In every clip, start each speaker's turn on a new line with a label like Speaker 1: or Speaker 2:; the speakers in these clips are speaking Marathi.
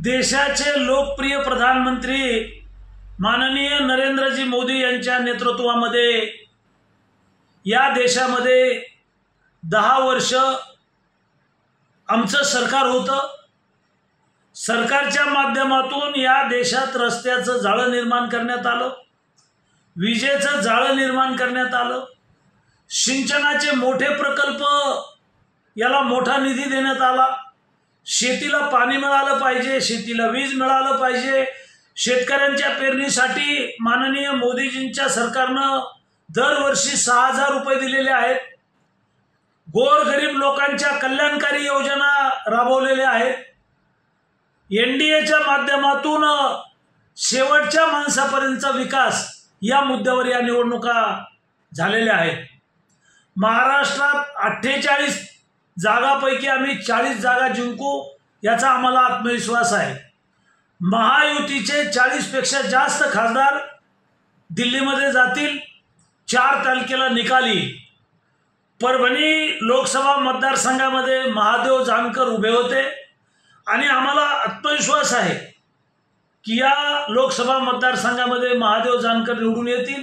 Speaker 1: देशाचे लोकप्रिय प्रधानमंत्री माननीय नरेंद्रजी मोदी यांच्या नेतृत्वामध्ये या देशामध्ये 10 वर्ष आमचं सरकार होतं। सरकारच्या माध्यमातून या देशात रस्त्याचं जाळं निर्माण करण्यात आलं, विजेचं जाळं निर्माण करण्यात आलं, सिंचनाचे मोठे प्रकल्प याला मोठा निधी देण्यात आला। शेतीला पाणी मिळालं पाहिजे, शेतीला वीज मिळालं पाहिजे। शेतकऱ्यांच्या पेरणीसाठी माननीय मोदीजींच्या सरकारनं दरवर्षी 6000 रुपये दिलेले आहेत। गोरगरीब लोकांच्या कल्याणकारी योजना राबवलेल्या आहेत। एनडीएच्या माध्यमातून शेवटच्या माणसापर्यंतचा विकास या मुद्द्यावर या निवडणुका झालेल्या आहेत। महाराष्ट्रात 48 जागापैकी आम्ही 40 जागा जिंकू याचा आम्हाला आत्मविश्वास आहे। महायुतीचे 40 पेक्षा जास्त खासदार दिल्लीमध्ये जातील। 4 तारखेला निकाल येईल। परभणी लोकसभा मतदारसंघामध्ये महादेव जानकर उभे होते आणि आम्हाला आत्मविश्वास आहे की या लोकसभा मतदारसंघामध्ये महादेव जानकर निवडून येतील।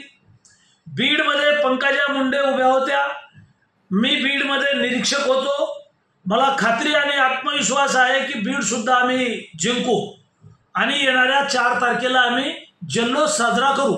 Speaker 1: बीडमध्ये पंकजा मुंडे उभ्या होत्या, मी बीडमध्ये निरीक्षक होतो। मला खात्री आणि आत्मविश्वास आहे की बीड सुद्धा आम्ही जिंकू आणि येणाऱ्या 4 तारखेला आम्ही जल्लोष साजरा करू।